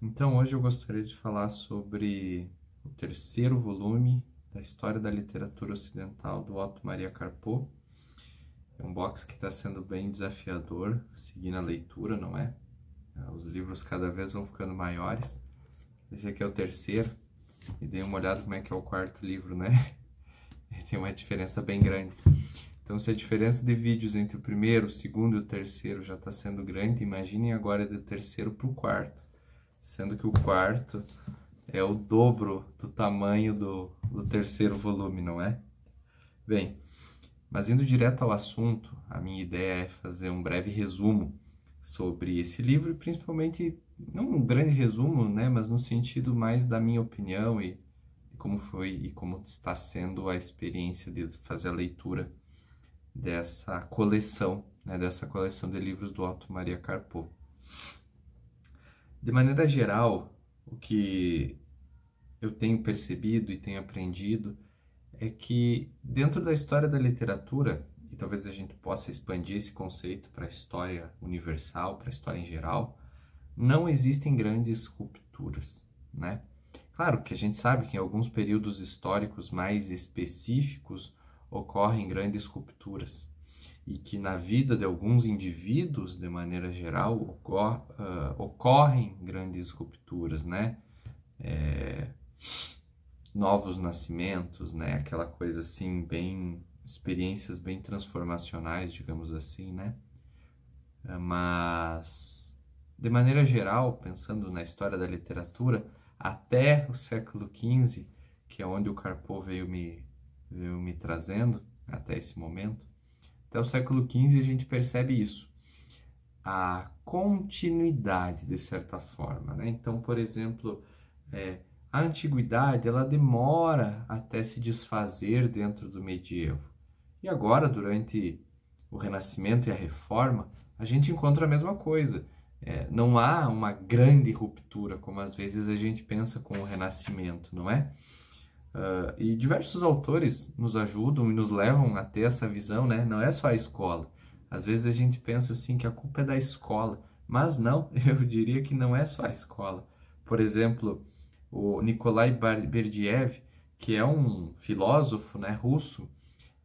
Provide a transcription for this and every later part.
Então, hoje eu gostaria de falar sobre o terceiro volume da História da Literatura Ocidental do Otto Maria Carpo. É um box que está sendo bem desafiador, seguindo a leitura, não é? Os livros cada vez vão ficando maiores. Esse aqui é o terceiro, e dei uma olhada como é que é o quarto livro, né? Tem uma diferença bem grande. Então, se a diferença de vídeos entre o primeiro, o segundo e o terceiro já está sendo grande, imaginem agora do terceiro para o quarto. Sendo que o quarto é o dobro do tamanho do terceiro volume, não é? Bem, mas indo direto ao assunto, a minha ideia é fazer um breve resumo sobre esse livro, e principalmente, não um grande resumo, né, mas no sentido mais da minha opinião e como foi e como está sendo a experiência de fazer a leitura dessa coleção, né, dessa coleção de livros do Otto Maria Carpo. De maneira geral, o que eu tenho percebido e tenho aprendido é que dentro da história da literatura, e talvez a gente possa expandir esse conceito para a história universal, para a história em geral, não existem grandes rupturas, né? Claro que a gente sabe que em alguns períodos históricos mais específicos ocorrem grandes rupturas, e que na vida de alguns indivíduos, de maneira geral, ocorrem grandes rupturas, né? Novos nascimentos, né? Aquela coisa assim, experiências bem transformacionais, digamos assim, né? Mas, de maneira geral, pensando na história da literatura, até o século XV, que é onde o Carpo veio me trazendo, até esse momento, até o século XV a gente percebe isso, a continuidade, de certa forma, né? Então, por exemplo, a antiguidade, ela demora até se desfazer dentro do medievo. E agora, durante o Renascimento e a Reforma, a gente encontra a mesma coisa. Não há uma grande ruptura, como às vezes a gente pensa com o Renascimento, não é? E diversos autores nos ajudam e nos levam a ter essa visão, né? Não é só a escola. Às vezes a gente pensa assim que a culpa é da escola, mas não, eu diria que não é só a escola. Por exemplo, o Nikolai Berdyaev, que é um filósofo, né, russo,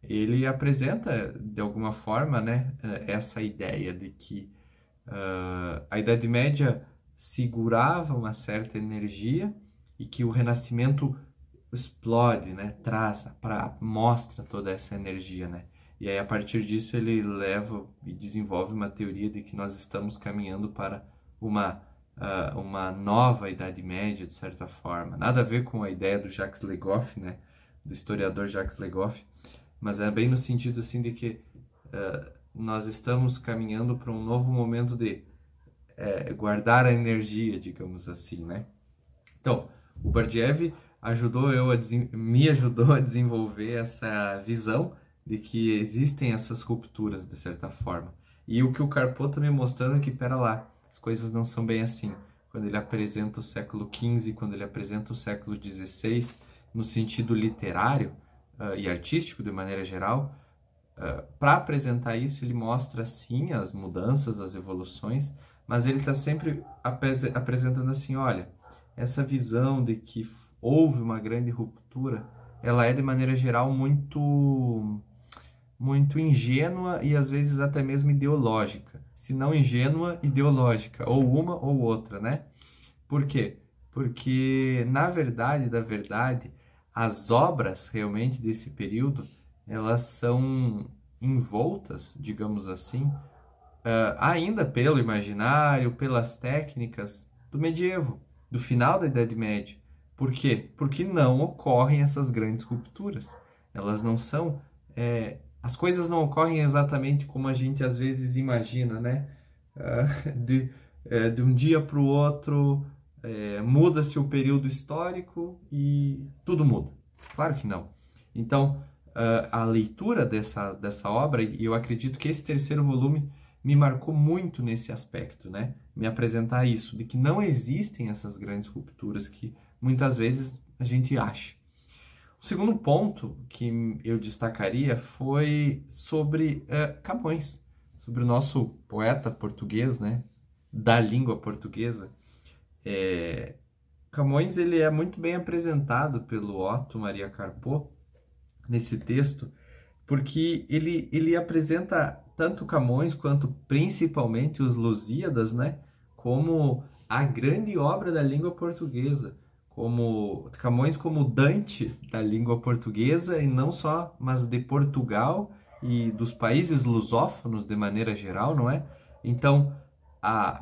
ele apresenta de alguma forma, né, essa ideia de que a Idade Média segurava uma certa energia e que o Renascimento explode, né? Mostra toda essa energia, né? E aí, a partir disso, ele leva e desenvolve uma teoria de que nós estamos caminhando para uma nova Idade Média, de certa forma. Nada a ver com a ideia do Jacques Legoff, né? Do historiador Jacques Legoff, mas é bem no sentido assim de que nós estamos caminhando para um novo momento de guardar a energia, digamos assim, né? Então, o Berdyaev me ajudou a desenvolver essa visão de que existem essas rupturas, de certa forma. E o que o Carpo está me mostrando é que, pera lá, as coisas não são bem assim. Quando ele apresenta o século XV, quando ele apresenta o século XVI, no sentido literário e artístico, de maneira geral, para apresentar isso, ele mostra, sim, as mudanças, as evoluções, mas ele está sempre apresentando assim, olha, essa visão de que houve uma grande ruptura, ela é de maneira geral muito ingênua e às vezes até mesmo ideológica. Se não ingênua, ideológica, ou uma ou outra, né? Por quê? Porque, na verdade, as obras realmente desse período, elas são envoltas, digamos assim, ainda pelo imaginário, pelas técnicas do medievo, do final da Idade Média. Por quê? Porque não ocorrem essas grandes rupturas. Elas não são... as coisas não ocorrem exatamente como a gente às vezes imagina, né? De um dia para o outro, muda-se o período histórico e tudo muda. Claro que não. Então, a leitura dessa obra, e eu acredito que esse terceiro volume me marcou muito nesse aspecto, né? Me apresentar isso, de que não existem essas grandes rupturas que muitas vezes a gente acha. O segundo ponto que eu destacaria foi sobre Camões, sobre o nosso poeta português, né? Da língua portuguesa, Camões ele é muito bem apresentado pelo Otto Maria Carpo nesse texto, porque ele apresenta tanto Camões quanto principalmente os Lusíadas, né, como a grande obra da língua portuguesa, como Camões como Dante da língua portuguesa e não só, mas de Portugal e dos países lusófonos de maneira geral, não é? Então,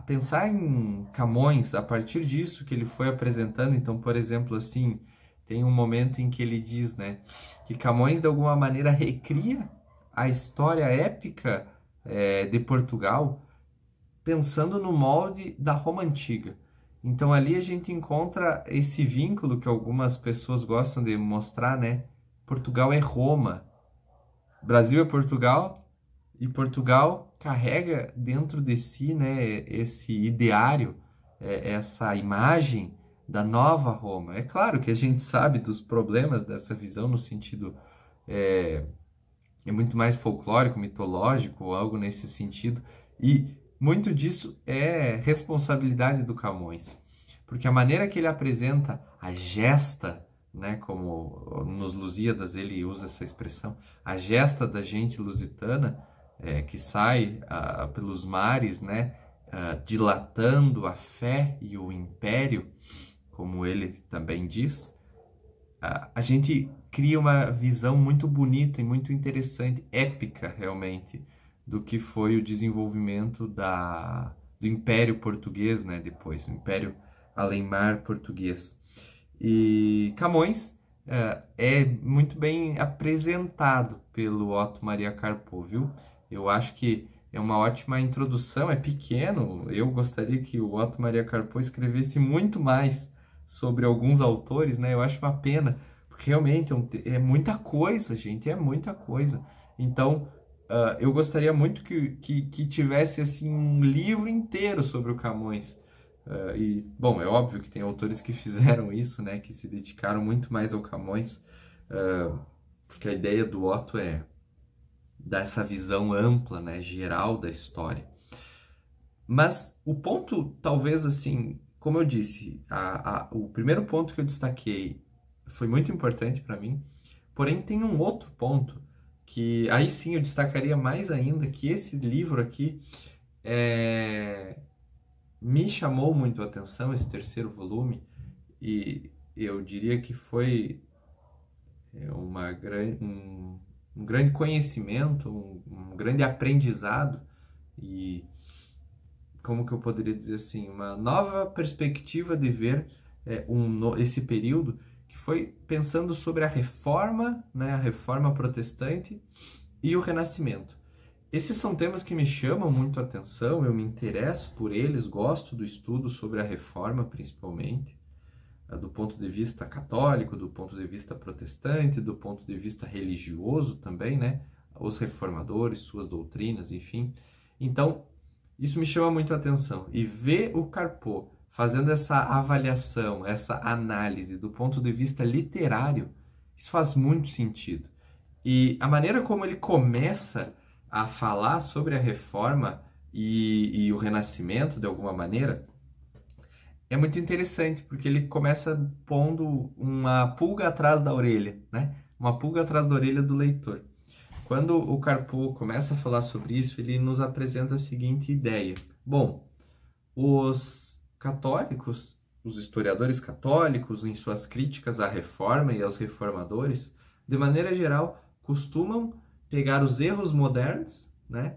pensar em Camões a partir disso que ele foi apresentando, então, por exemplo, assim, tem um momento em que ele diz, né, que Camões de alguma maneira recria a história épica de Portugal, pensando no molde da Roma Antiga. Então ali a gente encontra esse vínculo que algumas pessoas gostam de mostrar, né? Portugal é Roma, Brasil é Portugal, e Portugal carrega dentro de si, né, esse ideário, essa imagem da nova Roma. É claro que a gente sabe dos problemas dessa visão no sentido é muito mais folclórico, mitológico, ou algo nesse sentido. E muito disso é responsabilidade do Camões, porque a maneira que ele apresenta a gesta, né, como nos Lusíadas ele usa essa expressão, a gesta da gente lusitana, que sai pelos mares, né, dilatando a fé e o império, como ele também diz, a gente cria uma visão muito bonita e muito interessante, épica realmente, do que foi o desenvolvimento do Império Português, né, depois, o Império Além-Mar Português. E Camões é muito bem apresentado pelo Otto Maria Carpo, viu? Eu acho que é uma ótima introdução, é pequeno, eu gostaria que o Otto Maria Carpo escrevesse muito mais sobre alguns autores, né? Eu acho uma pena, porque realmente é muita coisa, gente, é muita coisa. Então, eu gostaria muito que tivesse assim um livro inteiro sobre o Camões. E, bom, é óbvio que tem autores que fizeram isso, né? Que se dedicaram muito mais ao Camões, porque a ideia do Otto é dar essa visão ampla, né? Geral da história. Mas o ponto, talvez assim, como eu disse, o primeiro ponto que eu destaquei foi muito importante para mim, porém tem um outro ponto que aí sim eu destacaria mais ainda, que esse livro aqui me chamou muito a atenção, esse terceiro volume, e eu diria que foi um grande conhecimento, um grande aprendizado e, como que eu poderia dizer assim, uma nova perspectiva de ver esse período, que foi pensando sobre a reforma, né, a reforma protestante e o renascimento. Esses são temas que me chamam muito a atenção, eu me interesso por eles, gosto do estudo sobre a reforma, principalmente, do ponto de vista católico, do ponto de vista protestante, do ponto de vista religioso também, né? Os reformadores, suas doutrinas, enfim. Então, isso me chama muito a atenção. E ver o Carpo fazendo essa avaliação, essa análise do ponto de vista literário, isso faz muito sentido. E a maneira como ele começa a falar sobre a reforma e o renascimento, de alguma maneira, é muito interessante, porque ele começa pondo uma pulga atrás da orelha, né? Uma pulga atrás da orelha do leitor. Quando o Carpo começa a falar sobre isso, ele nos apresenta a seguinte ideia. Bom, os católicos, os historiadores católicos, em suas críticas à reforma e aos reformadores, de maneira geral, costumam pegar os erros modernos, né,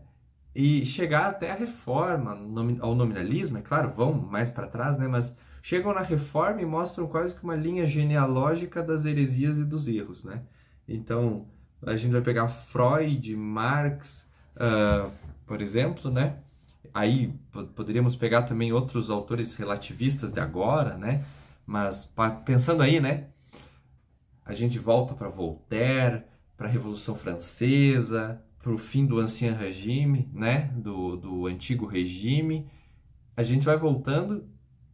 e chegar até a reforma, ao nominalismo, é claro, vão mais para trás, né, mas chegam na reforma e mostram quase que uma linha genealógica das heresias e dos erros, né? Então, a gente vai pegar Freud, Marx, por exemplo, né? Aí poderíamos pegar também outros autores relativistas de agora, né? Mas pensando aí, né? A gente volta para Voltaire, para a Revolução Francesa, para o fim do Ancien Régime, né? Do antigo regime. A gente vai voltando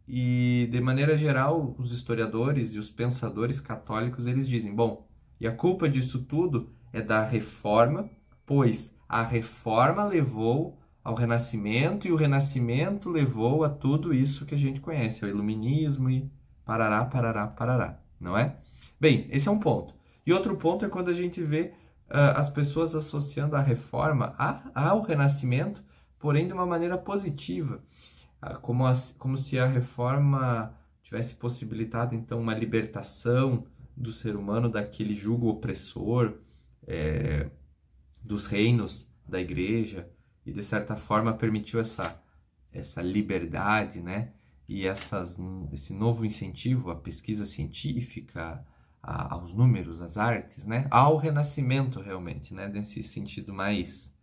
e, de maneira geral, os historiadores e os pensadores católicos, eles dizem, bom, e a culpa disso tudo é da reforma, pois a reforma levou ao Renascimento e o Renascimento levou a tudo isso que a gente conhece, ao Iluminismo e parará, parará, parará, não é? Bem, esse é um ponto. E outro ponto é quando a gente vê as pessoas associando a reforma ao renascimento, porém de uma maneira positiva, como se a reforma tivesse possibilitado, então, uma libertação do ser humano daquele jugo opressor, dos reinos da igreja, e de certa forma permitiu essa liberdade, né? E esse novo incentivo à pesquisa científica, aos números, às artes, né? Ao renascimento, realmente, né? Nesse sentido mais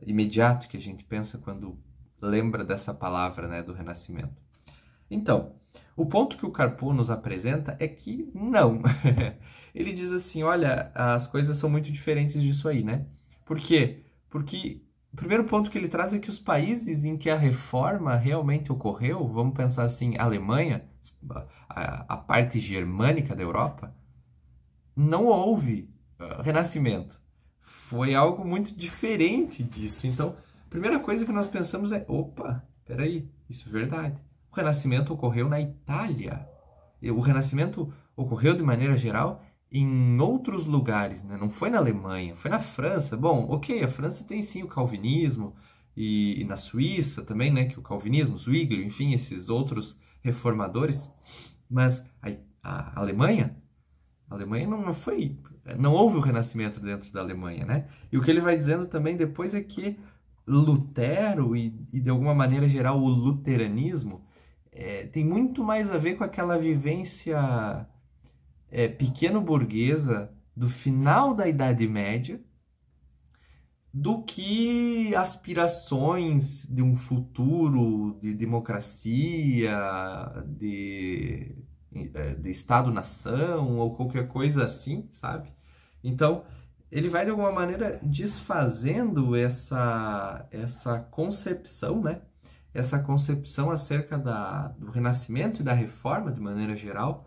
imediato que a gente pensa quando lembra dessa palavra, né? Do renascimento. Então, o ponto que o Carpo nos apresenta é que não. Ele diz assim, olha, as coisas são muito diferentes disso aí, né? Por quê? Porque o primeiro ponto que ele traz é que os países em que a reforma realmente ocorreu, vamos pensar assim, Alemanha, a parte germânica da Europa, não houve renascimento. Foi algo muito diferente disso. Então, a primeira coisa que nós pensamos é, opa, peraí, isso é verdade. O renascimento ocorreu na Itália. O renascimento ocorreu, de maneira geral, em outros lugares, né? Não foi na Alemanha, foi na França. Bom, ok, a França tem sim o calvinismo, e na Suíça também, né? Que o calvinismo, Zwingli, enfim, esses outros reformadores. Mas a Alemanha não foi... Não houve o renascimento dentro da Alemanha, né? E o que ele vai dizendo também depois é que Lutero e de alguma maneira geral, o luteranismo tem muito mais a ver com aquela vivência pequeno-burguesa do final da Idade Média do que aspirações de um futuro de democracia, de Estado-nação ou qualquer coisa assim, sabe? Então, ele vai de alguma maneira desfazendo essa concepção, né? Essa concepção acerca do Renascimento e da Reforma, de maneira geral,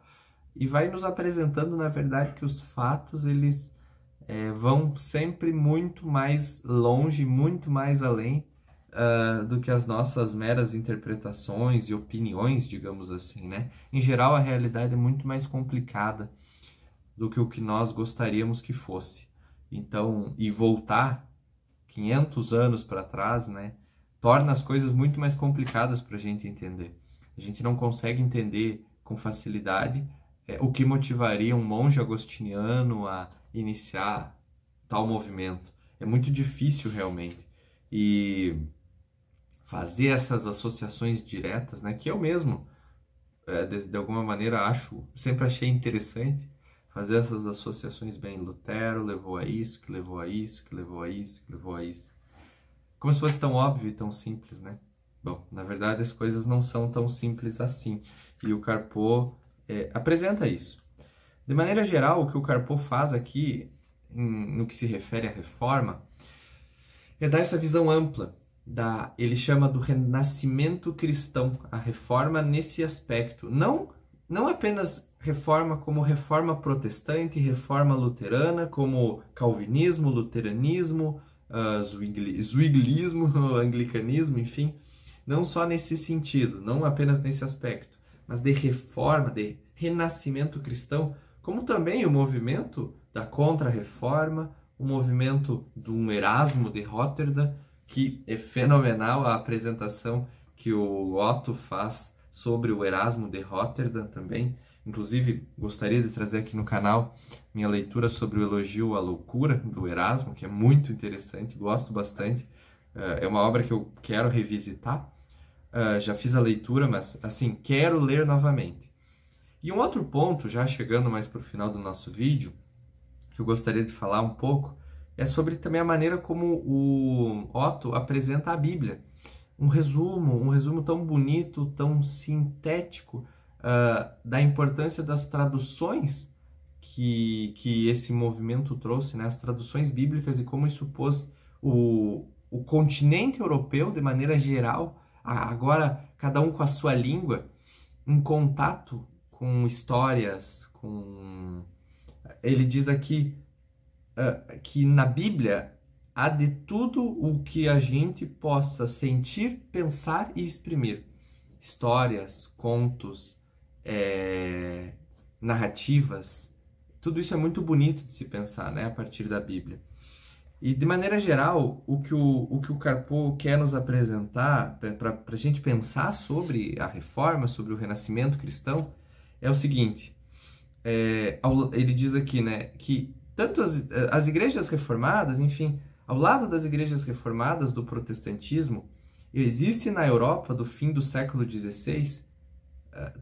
e vai nos apresentando, na verdade, que os fatos, eles vão sempre muito mais longe, muito mais além do que as nossas meras interpretações e opiniões, digamos assim, né? Em geral, a realidade é muito mais complicada do que o que nós gostaríamos que fosse. Então, e voltar 500 anos para trás, né, torna as coisas muito mais complicadas para a gente entender. A gente não consegue entender com facilidade o que motivaria um monge agostiniano a iniciar tal movimento. É muito difícil realmente. E fazer essas associações diretas, né, que eu mesmo, de alguma maneira, sempre achei interessante, fazer essas associações bem. Lutero levou a isso, que levou a isso, que levou a isso, que levou a isso. Como se fosse tão óbvio e tão simples, né? Bom, na verdade as coisas não são tão simples assim. E o Carpo apresenta isso. De maneira geral, o que o Carpo faz aqui, no que se refere à reforma, é dar essa visão ampla. Ele chama do renascimento cristão, a reforma nesse aspecto. Não apenas reforma como reforma protestante, reforma luterana, como calvinismo, luteranismo, zwinglismo, anglicanismo, enfim. Não só nesse sentido, não apenas nesse aspecto, mas de reforma, de renascimento cristão, como também o movimento da Contra-Reforma, o movimento do Erasmo de Roterdã, que é fenomenal a apresentação que o Otto faz sobre o Erasmo de Roterdã também. Inclusive, gostaria de trazer aqui no canal minha leitura sobre o Elogio à Loucura, do Erasmo, que é muito interessante, gosto bastante. É uma obra que eu quero revisitar. Já fiz a leitura, mas, assim, quero ler novamente. E um outro ponto, já chegando mais para o final do nosso vídeo, que eu gostaria de falar um pouco, é sobre também a maneira como o Otto apresenta a Bíblia. Um resumo tão bonito, tão sintético, da importância das traduções que esse movimento trouxe, né? As traduções bíblicas e como isso pôs o continente europeu, de maneira geral, agora cada um com a sua língua, em contato com histórias, Ele diz aqui que na Bíblia há de tudo o que a gente possa sentir, pensar e exprimir. Histórias, contos, narrativas. Tudo isso é muito bonito de se pensar, né, a partir da Bíblia. E, de maneira geral, o que o Carpo quer nos apresentar, para a gente pensar sobre a Reforma, sobre o renascimento cristão, é o seguinte. Ele diz aqui, né, que tanto as igrejas reformadas, enfim, ao lado das igrejas reformadas do protestantismo, existe na Europa, do fim do século XVI,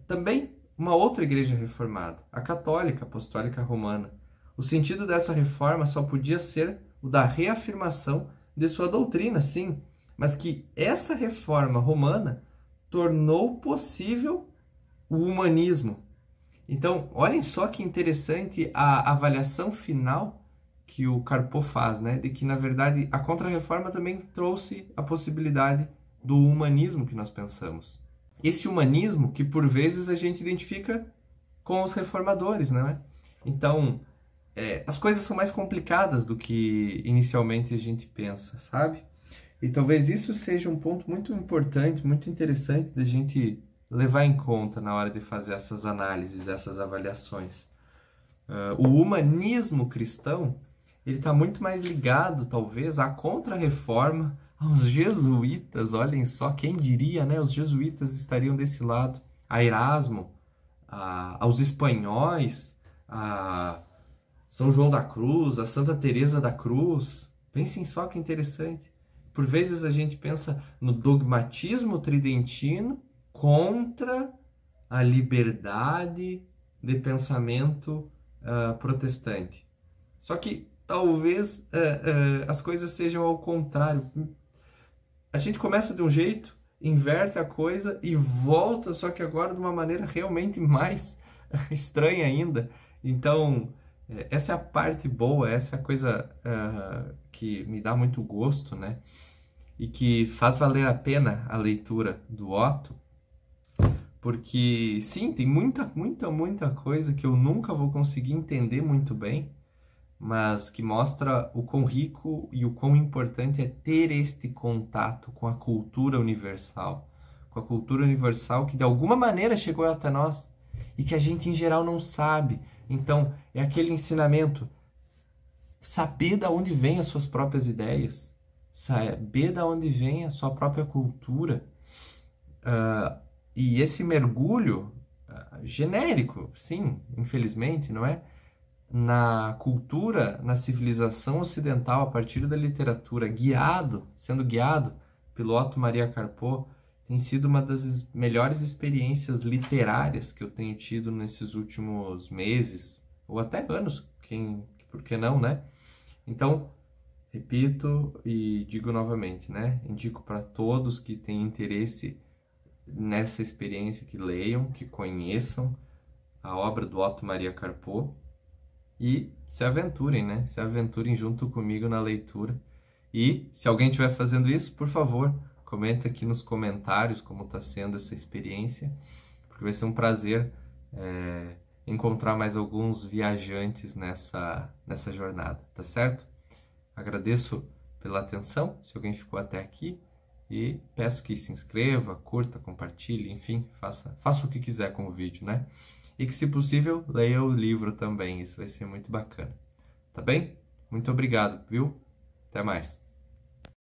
também uma outra igreja reformada, a católica, apostólica romana. O sentido dessa reforma só podia ser o da reafirmação de sua doutrina, sim, mas que essa reforma romana tornou possível o humanismo. Então, olhem só que interessante a avaliação final que o Carpo faz, né? De que, na verdade, a Contra-Reforma também trouxe a possibilidade do humanismo que nós pensamos. Esse humanismo que, por vezes, a gente identifica com os reformadores, não é? Então, as coisas são mais complicadas do que inicialmente a gente pensa, sabe? E talvez isso seja um ponto muito importante, muito interessante da gente levar em conta na hora de fazer essas análises, essas avaliações. O humanismo cristão, ele está muito mais ligado, talvez, à Contra-Reforma, aos jesuítas. Olhem só, quem diria, né? Os jesuítas estariam desse lado. A Erasmo, aos espanhóis, a São João da Cruz, a Santa Teresa da Cruz. Pensem só que interessante. Por vezes a gente pensa no dogmatismo tridentino contra a liberdade de pensamento protestante. Só que talvez as coisas sejam ao contrário. A gente começa de um jeito, inverte a coisa e volta, só que agora de uma maneira realmente mais estranha ainda. Então, essa é a parte boa, essa é a coisa que me dá muito gosto, né? E que faz valer a pena a leitura do Otto, porque, sim, tem muita coisa que eu nunca vou conseguir entender muito bem, mas que mostra o quão rico e o quão importante é ter este contato com a cultura universal. Com a cultura universal que, de alguma maneira, chegou até nós e que a gente, em geral, não sabe. Então, é aquele ensinamento. Saber de onde vêm as suas próprias ideias. Saber de onde vem a sua própria cultura. E esse mergulho genérico, sim, infelizmente, não é? Na cultura, na civilização ocidental, a partir da literatura, sendo guiado pelo Otto Maria Carpo, tem sido uma das melhores experiências literárias que eu tenho tido nesses últimos meses, ou até anos, por que não, né? Então, repito e digo novamente, né? Indico para todos que têm interesse nessa experiência, que leiam, que conheçam a obra do Otto Maria Carpo e se aventurem, né? Se aventurem junto comigo na leitura. E se alguém estiver fazendo isso, por favor, comenta aqui nos comentários como está sendo essa experiência, porque vai ser um prazer encontrar mais alguns viajantes nessa jornada, tá certo? Agradeço pela atenção, se alguém ficou até aqui, e peço que se inscreva, curta, compartilhe, enfim, faça o que quiser com o vídeo, né? E que, se possível, leia o livro também, isso vai ser muito bacana. Tá bem? Muito obrigado, viu? Até mais.